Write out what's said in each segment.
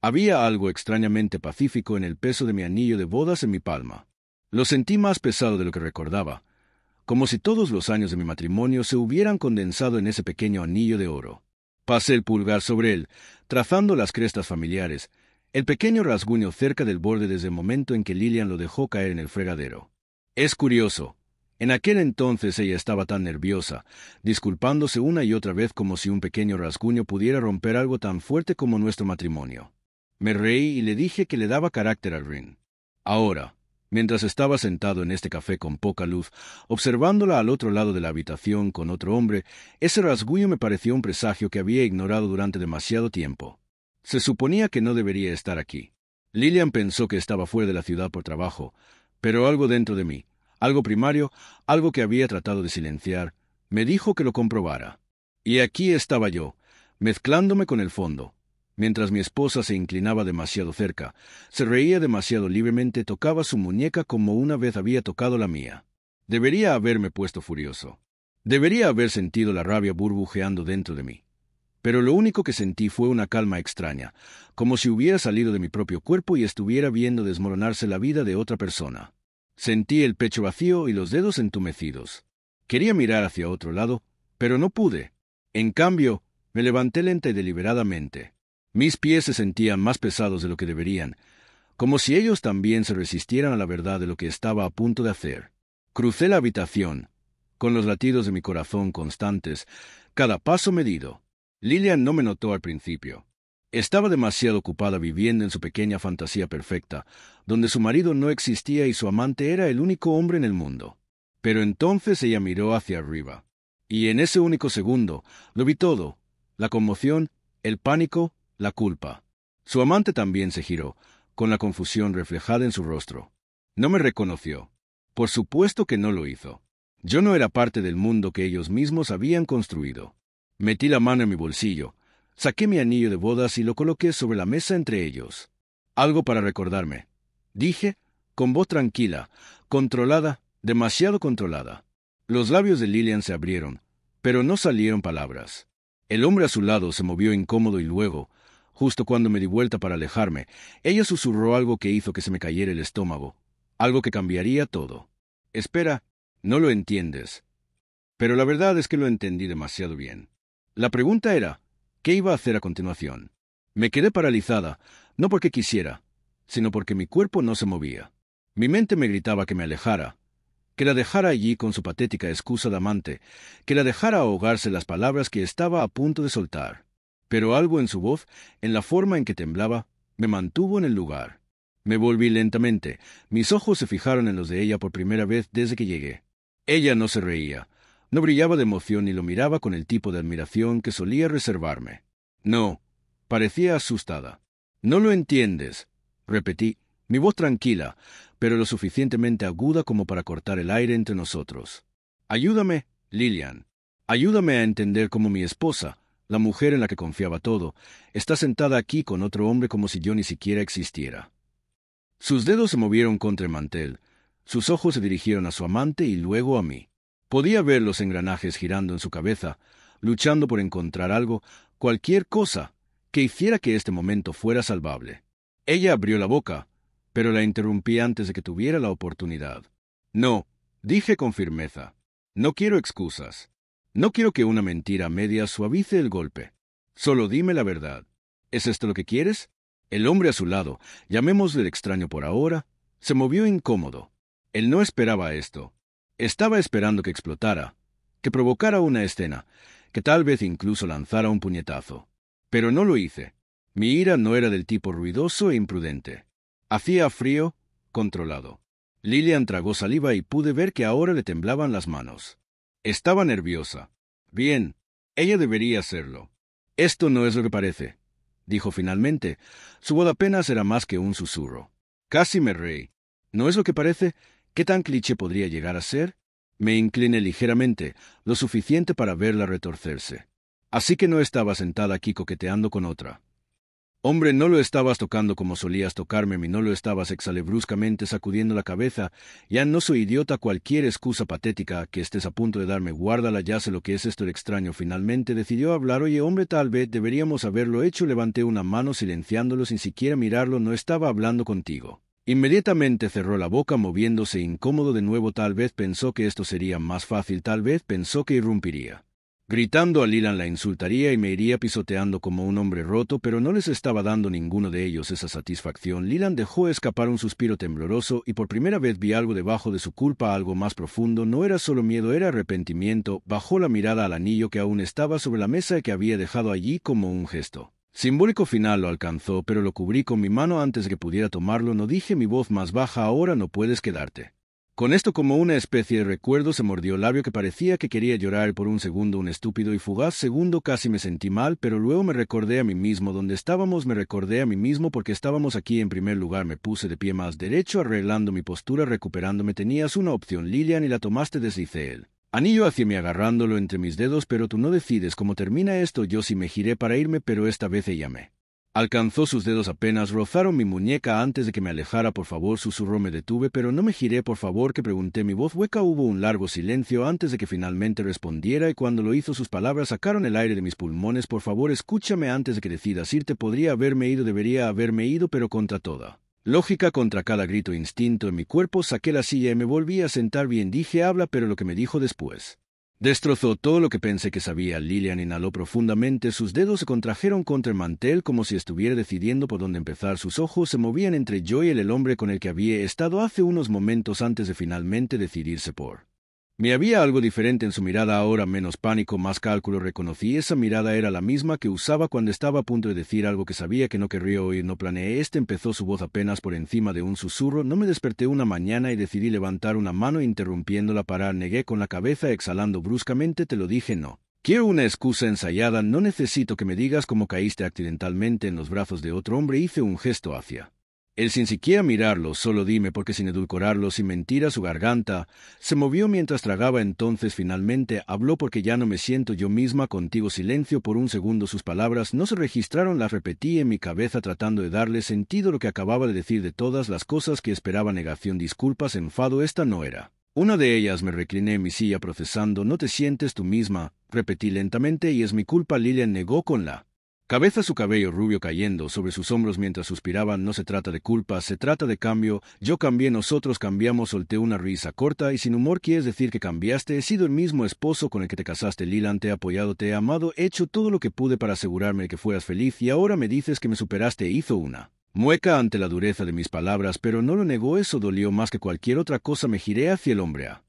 Había algo extrañamente pacífico en el peso de mi anillo de bodas en mi palma. Lo sentí más pesado de lo que recordaba, como si todos los años de mi matrimonio se hubieran condensado en ese pequeño anillo de oro. Pasé el pulgar sobre él, trazando las crestas familiares, el pequeño rasguño cerca del borde desde el momento en que Lillian lo dejó caer en el fregadero. Es curioso. En aquel entonces ella estaba tan nerviosa, disculpándose una y otra vez como si un pequeño rasguño pudiera romper algo tan fuerte como nuestro matrimonio. Me reí y le dije que le daba carácter al ring. Ahora, mientras estaba sentado en este café con poca luz, observándola al otro lado de la habitación con otro hombre, ese rasguño me pareció un presagio que había ignorado durante demasiado tiempo. Se suponía que no debería estar aquí. Lillian pensó que estaba fuera de la ciudad por trabajo, pero algo dentro de mí, algo primario, algo que había tratado de silenciar, me dijo que lo comprobara. Y aquí estaba yo, mezclándome con el fondo. Mientras mi esposa se inclinaba demasiado cerca, se reía demasiado libremente, tocaba su muñeca como una vez había tocado la mía. Debería haberme puesto furioso. Debería haber sentido la rabia burbujeando dentro de mí. Pero lo único que sentí fue una calma extraña, como si hubiera salido de mi propio cuerpo y estuviera viendo desmoronarse la vida de otra persona. Sentí el pecho vacío y los dedos entumecidos. Quería mirar hacia otro lado, pero no pude. En cambio, me levanté lenta y deliberadamente. Mis pies se sentían más pesados de lo que deberían, como si ellos también se resistieran a la verdad de lo que estaba a punto de hacer. Crucé la habitación, con los latidos de mi corazón constantes, cada paso medido. Lillian no me notó al principio. Estaba demasiado ocupada viviendo en su pequeña fantasía perfecta, donde su marido no existía y su amante era el único hombre en el mundo. Pero entonces ella miró hacia arriba. Y en ese único segundo, lo vi todo: la conmoción, el pánico, la culpa. Su amante también se giró, con la confusión reflejada en su rostro. No me reconoció. Por supuesto que no lo hizo. Yo no era parte del mundo que ellos mismos habían construido. Metí la mano en mi bolsillo, saqué mi anillo de bodas y lo coloqué sobre la mesa entre ellos. Algo para recordarme, dije, con voz tranquila, controlada, demasiado controlada. Los labios de Lillian se abrieron, pero no salieron palabras. El hombre a su lado se movió incómodo y luego, justo cuando me di vuelta para alejarme, ella susurró algo que hizo que se me cayera el estómago, algo que cambiaría todo. Espera, no lo entiendes. Pero la verdad es que lo entendí demasiado bien. La pregunta era, ¿qué iba a hacer a continuación? Me quedé paralizada, no porque quisiera, sino porque mi cuerpo no se movía. Mi mente me gritaba que me alejara, que la dejara allí con su patética excusa de amante, que la dejara ahogarse las palabras que estaba a punto de soltar. Pero algo en su voz, en la forma en que temblaba, me mantuvo en el lugar. Me volví lentamente, mis ojos se fijaron en los de ella por primera vez desde que llegué. Ella no se reía. No brillaba de emoción ni lo miraba con el tipo de admiración que solía reservarme. No, parecía asustada. «No lo entiendes», repetí, mi voz tranquila, pero lo suficientemente aguda como para cortar el aire entre nosotros. «Ayúdame, Lillian. Ayúdame a entender cómo mi esposa, la mujer en la que confiaba todo, está sentada aquí con otro hombre como si yo ni siquiera existiera». Sus dedos se movieron contra el mantel, sus ojos se dirigieron a su amante y luego a mí. Podía ver los engranajes girando en su cabeza, luchando por encontrar algo, cualquier cosa, que hiciera que este momento fuera salvable. Ella abrió la boca, pero la interrumpí antes de que tuviera la oportunidad. «No», dije con firmeza. «No quiero excusas. No quiero que una mentira media suavice el golpe. Solo dime la verdad. ¿Es esto lo que quieres?» El hombre a su lado, llamémosle el extraño por ahora, se movió incómodo. Él no esperaba esto. Estaba esperando que explotara, que provocara una escena, que tal vez incluso lanzara un puñetazo. Pero no lo hice. Mi ira no era del tipo ruidoso e imprudente. Hacía frío, controlado. Lillian tragó saliva y pude ver que ahora le temblaban las manos. Estaba nerviosa. Bien, ella debería hacerlo. «Esto no es lo que parece», dijo finalmente. Su voz apenas era más que un susurro. Casi me reí. «¿No es lo que parece? ¿Qué tan cliché podría llegar a ser?» Me incliné ligeramente, lo suficiente para verla retorcerse. «Así que no estaba sentada aquí coqueteando con otra». Hombre, no lo estabas tocando como solías tocarme, y no lo estabas, exhalé bruscamente sacudiendo la cabeza. Ya no soy idiota, cualquier excusa patética que estés a punto de darme, guárdala, ya sé lo que es esto. El extraño finalmente decidió hablar. Oye, hombre, tal vez deberíamos haberlo hecho. Levanté una mano silenciándolo sin siquiera mirarlo. No estaba hablando contigo. Inmediatamente cerró la boca, moviéndose incómodo de nuevo. Tal vez pensó que esto sería más fácil, tal vez pensó que irrumpiría gritando a Leland, la insultaría y me iría pisoteando como un hombre roto, pero no les estaba dando ninguno de ellos esa satisfacción. Leland dejó escapar un suspiro tembloroso y por primera vez vi algo debajo de su culpa, algo más profundo. No era solo miedo, era arrepentimiento. Bajó la mirada al anillo que aún estaba sobre la mesa y que había dejado allí como un gesto simbólico final. Lo alcanzó, pero lo cubrí con mi mano antes de que pudiera tomarlo. No, dije, mi voz más baja, ahora no puedes quedarte. Con esto, como una especie de recuerdo, se mordió el labio que parecía que quería llorar por un segundo, un estúpido y fugaz segundo. Casi me sentí mal, pero luego me recordé a mí mismo dónde estábamos, me recordé a mí mismo porque estábamos aquí en primer lugar. Me puse de pie más derecho, arreglando mi postura, recuperándome. Tenías una opción, Lilian, y la tomaste, deslicé el anillo hacia mí agarrándolo entre mis dedos, pero tú no decides cómo termina esto. Yo sí me giré para irme, pero esta vez ella me alcanzó. Sus dedos apenas rozaron mi muñeca antes de que me alejara. Por favor, susurró. Me detuve, pero no me giré. Por favor, que pregunté, mi voz hueca. Hubo un largo silencio antes de que finalmente respondiera, y cuando lo hizo sus palabras sacaron el aire de mis pulmones. Por favor, escúchame antes de que decidas irte. Podría haberme ido, debería haberme ido, pero contra toda lógica, contra cada grito e instinto en mi cuerpo, saqué la silla y me volví a sentar. Bien, dije, habla, pero lo que me dijo después destrozó todo lo que pensé que sabía. Lilian inhaló profundamente, sus dedos se contrajeron contra el mantel como si estuviera decidiendo por dónde empezar. Sus ojos se movían entre yo y el hombre con el que había estado hace unos momentos antes de finalmente decidirse por mí. Había algo diferente en su mirada ahora, menos pánico, más cálculo. Reconocí esa mirada, era la misma que usaba cuando estaba a punto de decir algo que sabía que no querría oír. No planeé empezó su voz apenas por encima de un susurro. No me desperté una mañana y decidí levantar una mano interrumpiéndola para negué con la cabeza, exhalando bruscamente. Te lo dije, no quiero una excusa ensayada, no necesito que me digas cómo caíste accidentalmente en los brazos de otro hombre. Hice un gesto hacia él sin siquiera mirarlo. Solo dime, porque sin edulcorarlo, sin mentira. Su garganta se movió mientras tragaba. Entonces finalmente habló, porque ya no me siento yo misma contigo. Silencio por un segundo. Sus palabras no se registraron, las repetí en mi cabeza tratando de darle sentido a lo que acababa de decir. De todas las cosas que esperaba, negación, disculpas, enfado, esta no era una de ellas. Me recliné en mi silla procesando. No te sientes tú misma, repetí lentamente, y es mi culpa. Lilian negó con la cabeza, su cabello rubio cayendo sobre sus hombros mientras suspiraba. No se trata de culpa, se trata de cambio. Yo cambié, nosotros cambiamos. Solté una risa corta y sin humor. ¿Quieres decir que cambiaste? He sido el mismo esposo con el que te casaste, Leland. Te he apoyado, te he amado, he hecho todo lo que pude para asegurarme de que fueras feliz, y ahora me dices que me superaste. Hizo una mueca ante la dureza de mis palabras, pero no lo negó. Eso dolió más que cualquier otra cosa. Me giré hacia el hombre a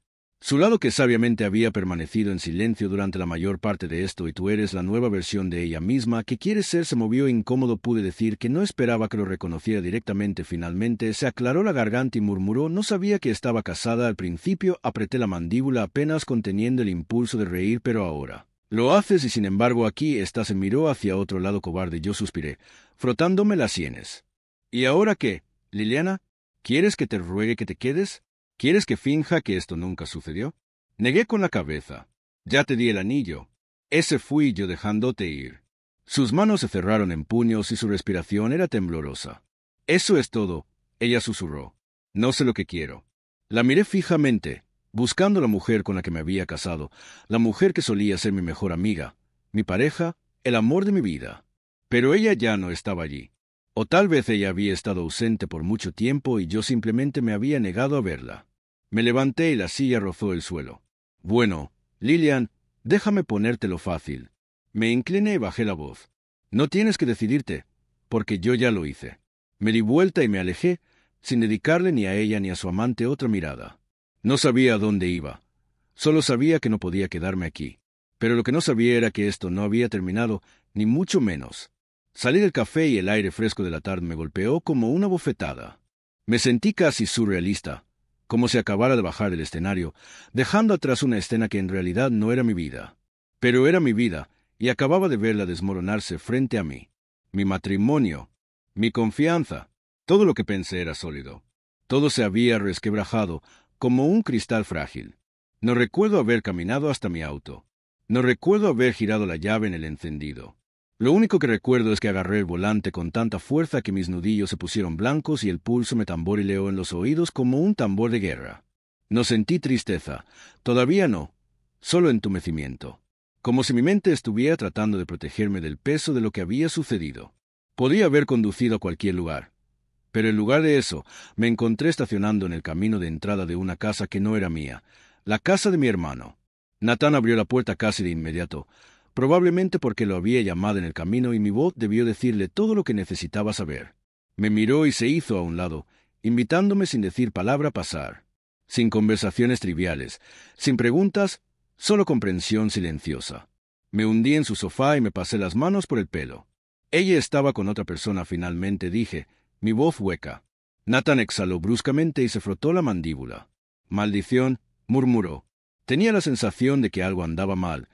su lado, que sabiamente había permanecido en silencio durante la mayor parte de esto. Y tú eres la nueva versión de ella misma. ¿Qué quieres ser? Se movió incómodo. Pude decir que no esperaba que lo reconociera directamente. Finalmente se aclaró la garganta y murmuró, no sabía que estaba casada. Al principio apreté la mandíbula apenas conteniendo el impulso de reír, pero ahora lo haces y sin embargo aquí estás. Se miró hacia otro lado cobarde. Yo suspiré, frotándome las sienes. ¿Y ahora qué, Liliana? ¿Quieres que te ruegue que te quedes? ¿Quieres que finja que esto nunca sucedió? Negué con la cabeza. Ya te di el anillo. Ese fui yo dejándote ir. Sus manos se cerraron en puños y su respiración era temblorosa. Eso es todo, ella susurró. No sé lo que quiero. La miré fijamente, buscando la mujer con la que me había casado, la mujer que solía ser mi mejor amiga, mi pareja, el amor de mi vida. Pero ella ya no estaba allí. O tal vez ella había estado ausente por mucho tiempo y yo simplemente me había negado a verla. Me levanté y la silla rozó el suelo. Bueno, Lilian, déjame ponértelo fácil. Me incliné y bajé la voz. No tienes que decidirte, porque yo ya lo hice. Me di vuelta y me alejé, sin dedicarle ni a ella ni a su amante otra mirada. No sabía a dónde iba. Solo sabía que no podía quedarme aquí. Pero lo que no sabía era que esto no había terminado, ni mucho menos. Salí del café y el aire fresco de la tarde me golpeó como una bofetada. Me sentí casi surrealista, como si acabara de bajar del escenario, dejando atrás una escena que en realidad no era mi vida. Pero era mi vida, y acababa de verla desmoronarse frente a mí. Mi matrimonio, mi confianza, todo lo que pensé era sólido. Todo se había resquebrajado, como un cristal frágil. No recuerdo haber caminado hasta mi auto. No recuerdo haber girado la llave en el encendido. Lo único que recuerdo es que agarré el volante con tanta fuerza que mis nudillos se pusieron blancos y el pulso me tamborileó en los oídos como un tambor de guerra. No sentí tristeza, todavía no, solo entumecimiento, como si mi mente estuviera tratando de protegerme del peso de lo que había sucedido. Podía haber conducido a cualquier lugar, pero en lugar de eso, me encontré estacionando en el camino de entrada de una casa que no era mía, la casa de mi hermano. Natán abrió la puerta casi de inmediato, probablemente porque lo había llamado en el camino y mi voz debió decirle todo lo que necesitaba saber. Me miró y se hizo a un lado, invitándome sin decir palabra a pasar. Sin conversaciones triviales, sin preguntas, solo comprensión silenciosa. Me hundí en su sofá y me pasé las manos por el pelo. Ella estaba con otra persona finalmente, dije, mi voz hueca. Natán exhaló bruscamente y se frotó la mandíbula. Maldición, murmuró. Tenía la sensación de que algo andaba mal,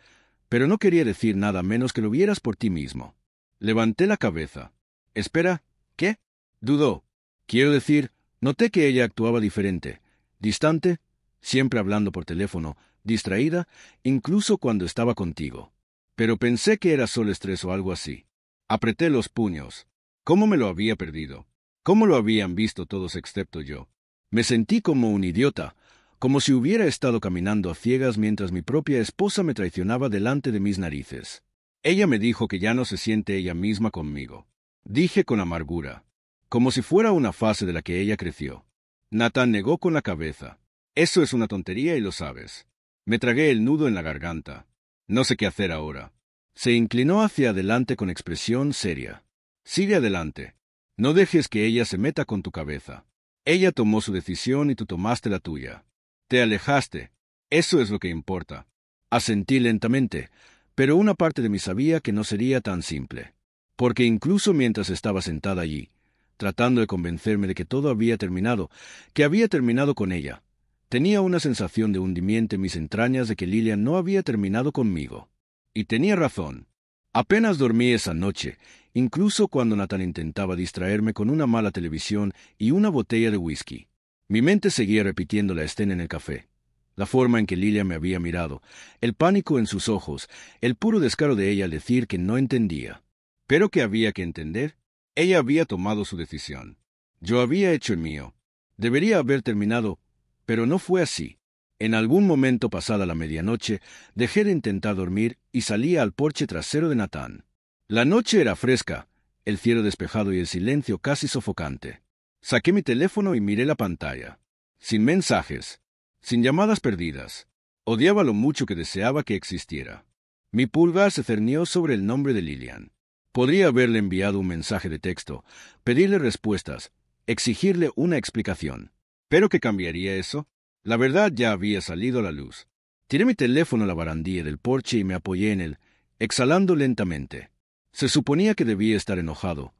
pero no quería decir nada menos que lo vieras por ti mismo. Levanté la cabeza. Espera, ¿qué? Dudó. Quiero decir, noté que ella actuaba diferente, distante, siempre hablando por teléfono, distraída, incluso cuando estaba contigo. Pero pensé que era solo estrés o algo así. Apreté los puños. ¿Cómo me lo había perdido? ¿Cómo lo habían visto todos excepto yo? Me sentí como un idiota, como si hubiera estado caminando a ciegas mientras mi propia esposa me traicionaba delante de mis narices. Ella me dijo que ya no se siente ella misma conmigo. Dije con amargura, como si fuera una fase de la que ella creció. Natán negó con la cabeza. Eso es una tontería y lo sabes. Me tragué el nudo en la garganta. No sé qué hacer ahora. Se inclinó hacia adelante con expresión seria. Sigue adelante. No dejes que ella se meta con tu cabeza. Ella tomó su decisión y tú tomaste la tuya. Te alejaste. Eso es lo que importa. Asentí lentamente, pero una parte de mí sabía que no sería tan simple. Porque incluso mientras estaba sentada allí, tratando de convencerme de que todo había terminado, que había terminado con ella, tenía una sensación de hundimiento en mis entrañas de que Lilian no había terminado conmigo. Y tenía razón. Apenas dormí esa noche, incluso cuando Natán intentaba distraerme con una mala televisión y una botella de whisky. Mi mente seguía repitiendo la escena en el café, la forma en que Lilian me había mirado, el pánico en sus ojos, el puro descaro de ella al decir que no entendía. ¿Pero qué había que entender? Ella había tomado su decisión. Yo había hecho el mío. Debería haber terminado, pero no fue así. En algún momento pasada la medianoche, dejé de intentar dormir y salí al porche trasero de Natán. La noche era fresca, el cielo despejado y el silencio casi sofocante. Saqué mi teléfono y miré la pantalla. Sin mensajes, sin llamadas perdidas. Odiaba lo mucho que deseaba que existiera. Mi pulgar se cernió sobre el nombre de Lilian. Podría haberle enviado un mensaje de texto, pedirle respuestas, exigirle una explicación. ¿Pero qué cambiaría eso? La verdad ya había salido a la luz. Tiré mi teléfono a la barandilla del porche y me apoyé en él, exhalando lentamente. Se suponía que debía estar enojado,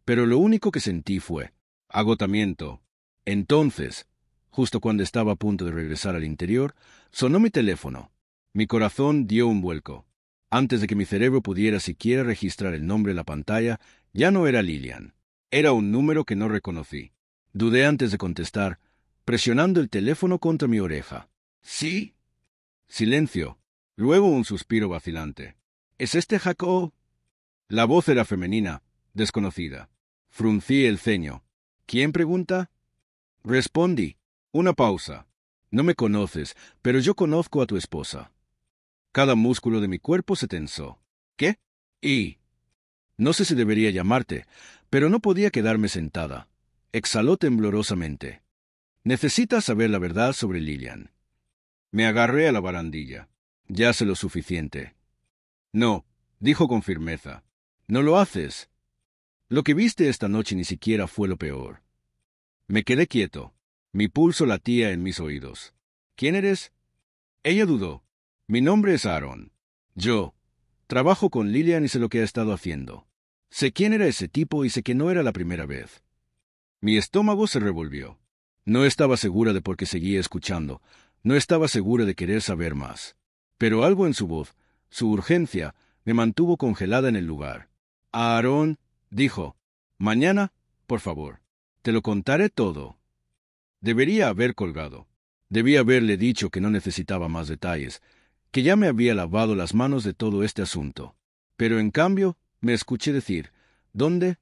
pero lo único que sentí fue agotamiento. Entonces, justo cuando estaba a punto de regresar al interior, sonó mi teléfono. Mi corazón dio un vuelco. Antes de que mi cerebro pudiera siquiera registrar el nombre en la pantalla, ya no era Lilian. Era un número que no reconocí. Dudé antes de contestar, presionando el teléfono contra mi oreja. ¿Sí? Silencio. Luego un suspiro vacilante. ¿Es este Jacob? La voz era femenina, desconocida. Fruncí el ceño. ¿Quién pregunta? Respondí. Una pausa. No me conoces, pero yo conozco a tu esposa. Cada músculo de mi cuerpo se tensó. ¿Qué? No sé si debería llamarte, pero no podía quedarme sentada. Exhaló temblorosamente. Necesitas saber la verdad sobre Lilian. Me agarré a la barandilla. Ya sé lo suficiente. No, dijo con firmeza. No lo haces. Lo que viste esta noche ni siquiera fue lo peor. Me quedé quieto. Mi pulso latía en mis oídos. ¿Quién eres? Ella dudó. Mi nombre es Aaron. Yo trabajo con Lilian y sé lo que ha estado haciendo. Sé quién era ese tipo y sé que no era la primera vez. Mi estómago se revolvió. No estaba segura de por qué seguía escuchando. No estaba segura de querer saber más. Pero algo en su voz, su urgencia, me mantuvo congelada en el lugar. Aarón, dijo, mañana, por favor, te lo contaré todo. Debería haber colgado. Debía haberle dicho que no necesitaba más detalles, que ya me había lavado las manos de todo este asunto. Pero en cambio, Me escuché decir, ¿dónde?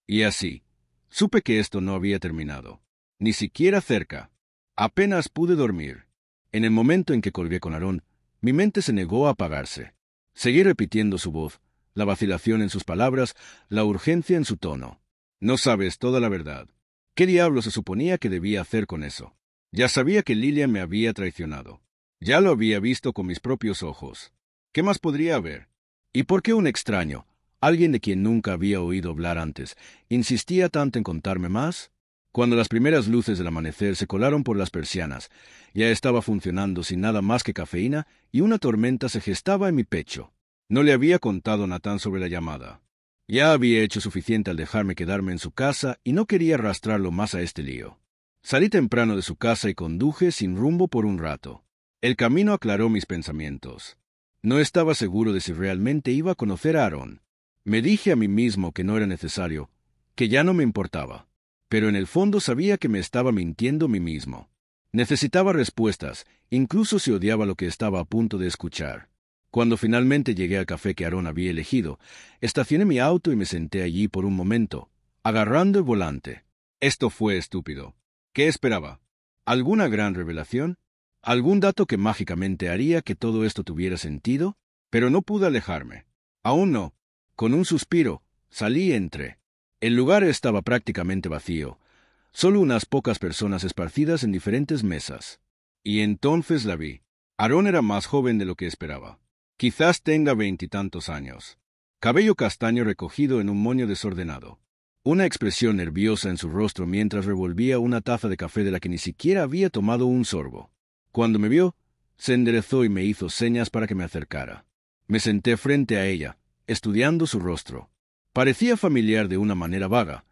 Y así. Supe que esto no había terminado. Ni siquiera cerca. Apenas pude dormir. En el momento en que colgué con Aarón, mi mente se negó a apagarse. Seguí repitiendo su voz, la vacilación en sus palabras, la urgencia en su tono. No sabes toda la verdad. ¿Qué diablo se suponía que debía hacer con eso? Ya sabía que Lilian me había traicionado. Ya lo había visto con mis propios ojos. ¿Qué más podría haber? ¿Y por qué un extraño, alguien de quien nunca había oído hablar antes, insistía tanto en contarme más? Cuando las primeras luces del amanecer se colaron por las persianas, ya estaba funcionando sin nada más que cafeína y una tormenta se gestaba en mi pecho. No le había contado a Natán sobre la llamada. Ya había hecho suficiente al dejarme quedarme en su casa y no quería arrastrarlo más a este lío. Salí temprano de su casa y conduje sin rumbo por un rato. El camino aclaró mis pensamientos. No estaba seguro de si realmente iba a conocer a Aarón. Me dije a mí mismo que no era necesario, que ya no me importaba. Pero en el fondo sabía que me estaba mintiendo a mí mismo. Necesitaba respuestas, incluso si odiaba lo que estaba a punto de escuchar. Cuando finalmente llegué al café que Aarón había elegido, estacioné mi auto y me senté allí por un momento, agarrando el volante. Esto fue estúpido. ¿Qué esperaba? ¿Alguna gran revelación? ¿Algún dato que mágicamente haría que todo esto tuviera sentido? Pero no pude alejarme. Aún no. Con un suspiro, salí y entré. El lugar estaba prácticamente vacío, solo unas pocas personas esparcidas en diferentes mesas. Y entonces la vi. Aarón era más joven de lo que esperaba. Quizás tenga 20 y tantos años. Cabello castaño recogido en un moño desordenado. Una expresión nerviosa en su rostro mientras revolvía una taza de café de la que ni siquiera había tomado un sorbo. Cuando me vio, se enderezó y me hizo señas para que me acercara. Me senté frente a ella, estudiando su rostro. Parecía familiar de una manera vaga,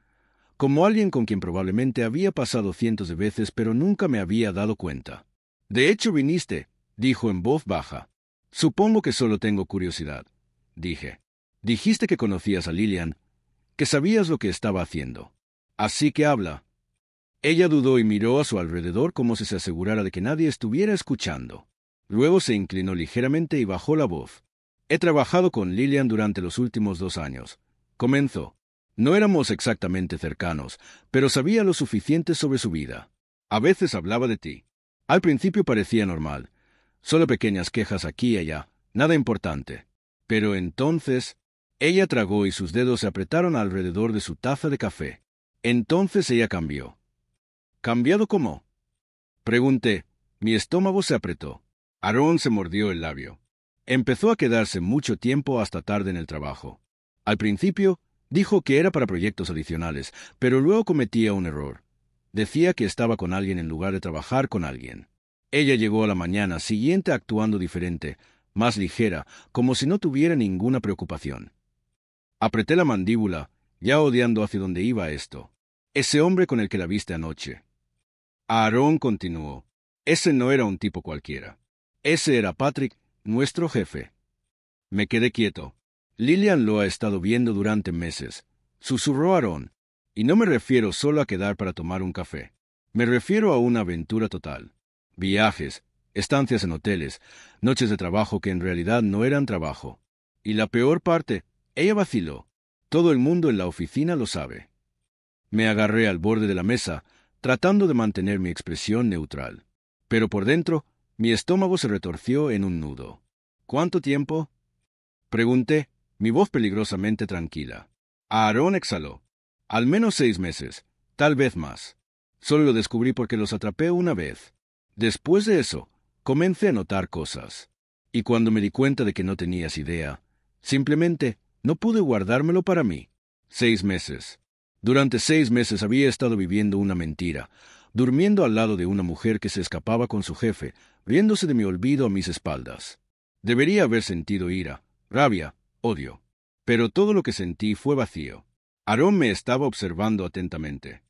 como alguien con quien probablemente había pasado cientos de veces pero nunca me había dado cuenta. «De hecho viniste», dijo en voz baja. «Supongo que solo tengo curiosidad», dije. «Dijiste que conocías a Lilian, que sabías lo que estaba haciendo. Así que habla». Ella dudó y miró a su alrededor como si se asegurara de que nadie estuviera escuchando. Luego se inclinó ligeramente y bajó la voz. «He trabajado con Lilian durante los últimos 2 años», comenzó. «No éramos exactamente cercanos, pero sabía lo suficiente sobre su vida. A veces hablaba de ti. Al principio parecía normal. Solo pequeñas quejas aquí y allá, nada importante. Pero entonces...» Ella tragó y sus dedos se apretaron alrededor de su taza de café. Entonces ella cambió. «¿Cambiado cómo?», pregunté. Mi estómago se apretó. Aarón se mordió el labio. Empezó a quedarse mucho tiempo hasta tarde en el trabajo. Al principio, dijo que era para proyectos adicionales, pero luego cometía un error. Decía que estaba con alguien en lugar de trabajar con alguien. Ella llegó a la mañana siguiente actuando diferente, más ligera, como si no tuviera ninguna preocupación. Apreté la mandíbula, ya odiando hacia dónde iba esto. «Ese hombre con el que la viste anoche». Aarón continuó. «Ese no era un tipo cualquiera. Ese era Patrick, nuestro jefe». Me quedé quieto. «Lilian lo ha estado viendo durante meses», susurró Aarón. «Y no me refiero solo a quedar para tomar un café. Me refiero a una aventura total. Viajes, estancias en hoteles, noches de trabajo que en realidad no eran trabajo. Y la peor parte, ella vaciló. Todo el mundo en la oficina lo sabe». Me agarré al borde de la mesa, tratando de mantener mi expresión neutral. Pero por dentro, mi estómago se retorció en un nudo. «¿Cuánto tiempo?», pregunté, mi voz peligrosamente tranquila. Aarón exhaló. «Al menos 6 meses, tal vez más. Solo lo descubrí porque los atrapé una vez. Después de eso, comencé a notar cosas. Y cuando me di cuenta de que no tenías idea, simplemente no pude guardármelo para mí. 6 meses. Durante 6 meses había estado viviendo una mentira, durmiendo al lado de una mujer que se escapaba con su jefe, riéndose de mi olvido a mis espaldas. Debería haber sentido ira, rabia, odio. Pero todo lo que sentí fue vacío. Aarón me estaba observando atentamente.